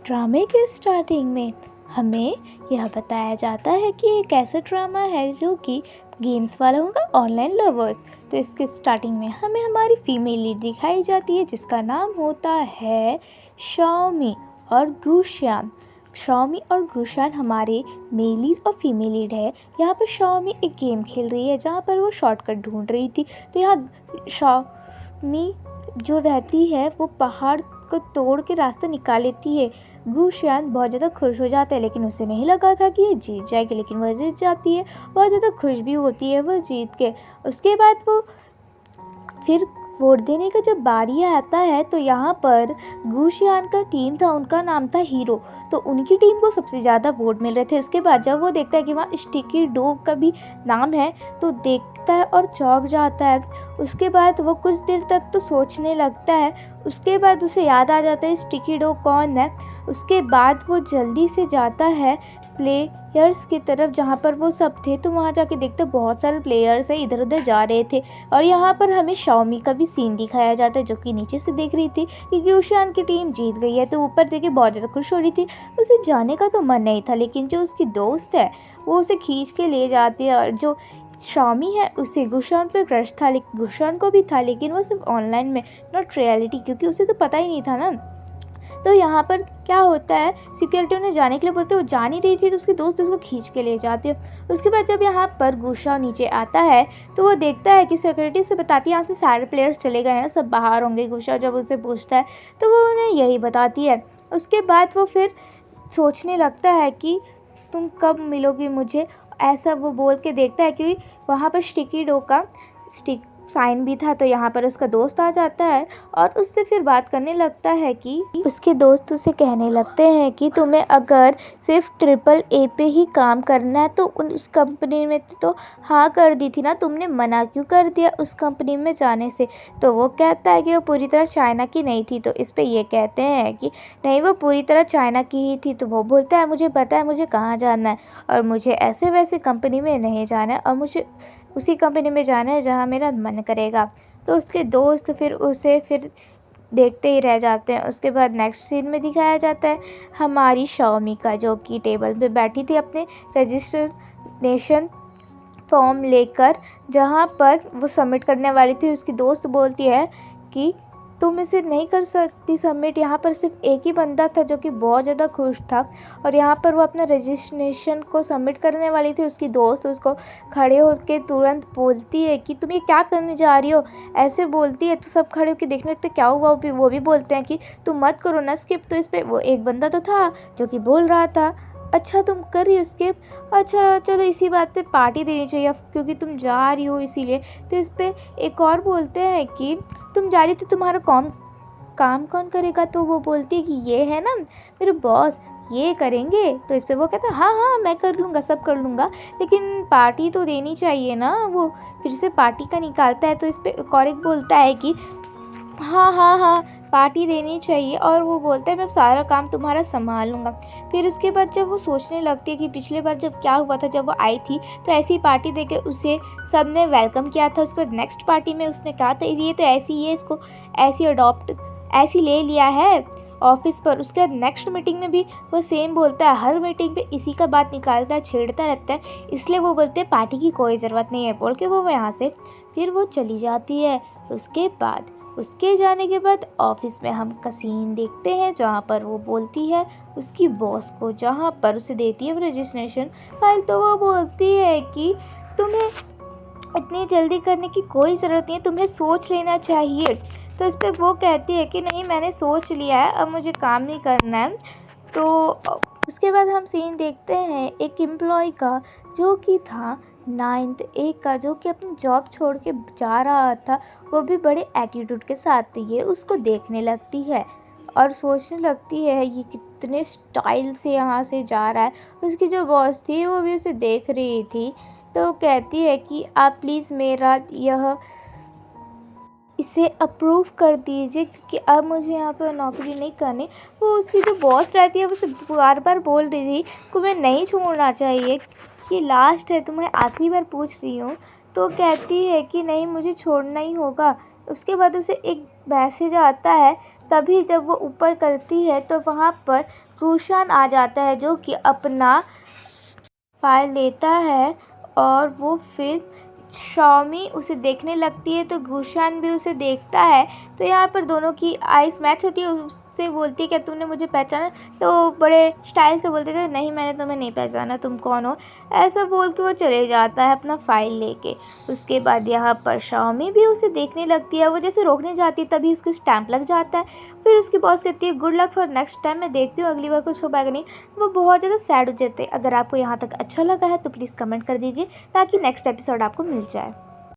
ड्रामे के स्टार्टिंग में हमें यह बताया जाता है कि एक ऐसा ड्रामा है जो कि गेम्स वाला होगा, ऑनलाइन लवर्स। तो इसके स्टार्टिंग में हमें हमारी फीमेल लीड दिखाई जाती है जिसका नाम होता है शाओमी और गुशियान। शाओमी और गुशियान हमारे मेल लीड और फीमेल लीड है। यहाँ पर शाओमी एक गेम खेल रही है जहाँ पर वो शॉर्टकट ढूंढ रही थी। तो यहाँ शाओमी जो रहती है वो पहाड़ को तोड़ के रास्ता निकाल लेती है। गुशियान बहुत ज़्यादा खुश हो जाता है, लेकिन उसे नहीं लगा था कि ये जीत जाएगी, लेकिन वह जीत जाती है। बहुत ज़्यादा खुश भी होती है वह जीत के। उसके बाद वो फिर वोट देने का जब बारी आता है तो यहाँ पर गुशियान का टीम था, उनका नाम था हीरो। तो उनकी टीम को सबसे ज़्यादा वोट मिल रहे थे। उसके बाद जब वो देखता है कि वहाँ स्टिकी डोग का भी नाम है तो देखता है और चौंक जाता है। उसके बाद वो कुछ देर तक तो सोचने लगता है। उसके बाद उसे याद आ जाता है स्टिकी डोग कौन है। उसके बाद वो जल्दी से जाता है प्लेयर्स की तरफ जहाँ पर वो सब थे। तो वहाँ जाके देखते बहुत सारे प्लेयर्स हैं, इधर उधर जा रहे थे। और यहाँ पर हमें शाओमी का भी सीन दिखाया जाता है जो कि नीचे से देख रही थी कि गुशियान की टीम जीत गई है। तो ऊपर देखे बहुत ज़्यादा खुश हो रही थी। उसे जाने का तो मन नहीं था, लेकिन जो उसकी दोस्त है वो उसे खींच के ले जाती है। और जो शाओमी है उसे गुशियान पर क्रश था, लेकिन गुशियान को भी था, लेकिन वो सिर्फ ऑनलाइन में, नॉट रियलिटी, क्योंकि उसे तो पता ही नहीं था ना। तो यहाँ पर क्या होता है, सिक्योरिटी उन्हें जाने के लिए बोलते, वो जा नहीं रही थी तो उसके दोस्त उसको खींच के ले जाते हैं। उसके बाद जब यहाँ पर गुशियान नीचे आता है तो वो देखता है कि सिक्योरिटी से बताती है यहाँ से सारे प्लेयर्स चले गए हैं, सब बाहर होंगे। गुशियान जब उससे पूछता है तो वो उन्हें यही बताती है। उसके बाद वो फिर सोचने लगता है कि तुम कब मिलोगी मुझे, ऐसा वो बोल के देखता है कि वहाँ पर स्टिकी डोग का स्टिक साइन भी था। तो यहाँ पर उसका दोस्त आ जाता है और उससे फिर बात करने लगता है कि उसके दोस्त उसे कहने लगते हैं कि तुम्हें अगर सिर्फ AAA पे ही काम करना है तो उस कंपनी में तो हाँ कर दी थी ना, तुमने मना क्यों कर दिया उस कंपनी में जाने से। तो वो कहता है कि वो पूरी तरह चाइना की नहीं थी। तो इस पे ये कहते हैं कि नहीं, वो पूरी तरह चाइना की ही थी। तो वो बोलता है मुझे पता है मुझे कहाँ जाना है, और मुझे ऐसे वैसे कंपनी में नहीं जाना है, और मुझे उसी कंपनी में जाना है जहाँ मेरा मन करेगा। तो उसके दोस्त फिर उसे फिर देखते ही रह जाते हैं। उसके बाद नेक्स्ट सीन में दिखाया जाता है हमारी शाओमी का, जो कि टेबल पे बैठी थी अपने रजिस्ट्रेशन फॉर्म लेकर, जहाँ पर वो सबमिट करने वाली थी। उसकी दोस्त बोलती है कि तुम इसे नहीं कर सकती सबमिट। यहाँ पर सिर्फ एक ही बंदा था जो कि बहुत ज़्यादा खुश था, और यहाँ पर वो अपना रजिस्ट्रेशन को सबमिट करने वाली थी। उसकी दोस्त उसको खड़े होकर तुरंत बोलती है कि तुम ये क्या करने जा रही हो, ऐसे बोलती है। तो सब खड़े होकर देखने लगते क्या हुआ। वो भी बोलते हैं कि तुम मत करो ना स्किप। तो इस पर वो एक बंदा तो था जो कि बोल रहा था अच्छा तुम कर रही हो स्किप, अच्छा चलो इसी बात पे पार्टी देनी चाहिए क्योंकि तुम जा रही हो इसीलिए। तो इस पे एक और बोलते हैं कि तुम जा रही थी, तुम्हारा काम कौन करेगा। तो वो बोलती है कि ये है ना मेरे बॉस, ये करेंगे। तो इस पे वो कहता है हाँ हाँ मैं कर लूँगा, सब कर लूँगा, लेकिन पार्टी तो देनी चाहिए ना। वो फिर से पार्टी का निकालता है। तो इस पे एक और एक बोलता है कि हाँ हाँ हाँ पार्टी देनी चाहिए, और वो बोलता है मैं सारा काम तुम्हारा संभाल लूँगा। फिर उसके बाद जब वो सोचने लगती है कि पिछले बार जब क्या हुआ था, जब वो आई थी तो ऐसी पार्टी देके उसे सब ने वेलकम किया था। उसके बाद नेक्स्ट पार्टी में उसने कहा था ये तो ऐसी ही है, इसको ऐसी अडॉप्ट ऐसी ले लिया है ऑफिस पर। उसके बाद नेक्स्ट मीटिंग में भी वो सेम बोलता है, हर मीटिंग पे इसी का बात निकालता है, छेड़ता रहता है। इसलिए वो बोलते हैं पार्टी की कोई ज़रूरत नहीं है बोल के वो यहाँ से फिर वो चली जाती है। उसके जाने के बाद ऑफिस में हम का सीन देखते हैं जहाँ पर वो बोलती है उसकी बॉस को, जहाँ पर उसे देती है रजिस्ट्रेशन फाइल। तो वो बोलती है कि तुम्हें इतनी जल्दी करने की कोई ज़रूरत नहीं है, तुम्हें सोच लेना चाहिए। तो इस पर वो कहती है कि नहीं मैंने सोच लिया है, अब मुझे काम नहीं करना है। तो उसके बाद हम सीन देखते हैं एक एम्प्लॉय का जो कि था 9th A का, जो कि अपनी जॉब छोड़ के जा रहा था। वो भी बड़े एटीट्यूड के साथ ये उसको देखने लगती है और सोचने लगती है ये कितने स्टाइल से यहाँ से जा रहा है। उसकी जो बॉस थी वो भी उसे देख रही थी। तो कहती है कि आप प्लीज़ मेरा इसे अप्रूव कर दीजिए क्योंकि अब मुझे यहाँ पर नौकरी नहीं करनी। वो उसकी जो बॉस रहती है उसे बार बार बोल रही थी तुम्हें नहीं छोड़ना चाहिए, ये लास्ट है, तुम्हें आखिरी बार पूछ रही हूँ। तो कहती है कि नहीं मुझे छोड़ना ही होगा। उसके बाद उसे एक मैसेज आता है तभी जब वो ऊपर करती है तो वहाँ पर गुशान आ जाता है जो कि अपना फाइल लेता है और वो फिर शाओमी उसे देखने लगती है तो गुशान भी उसे देखता है। तो यहाँ पर दोनों की आइस मैच होती है। उससे बोलती है क्या तुमने मुझे पहचाना? तो वो बड़े स्टाइल से बोलते थे नहीं मैंने तुम्हें नहीं पहचाना, तुम कौन हो? ऐसा बोल के वो चले जाता है अपना फ़ाइल लेके। उसके बाद यहाँ पर शाओमी भी उसे देखने लगती है। वो जैसे रोकने जाती है तभी उसकी स्टैम्प लग जाता है। फिर उसकी बॉस कहती है good luck for next time, मैं देखती हूँ अगली बार कुछ हो पाएगा नहीं। वो बहुत ज़्यादा सैड हो जाते हैं। अगर आपको यहाँ तक अच्छा लगा है तो प्लीज़ कमेंट कर दीजिए ताकि नेक्स्ट एपिसोड आपको मिल जाए।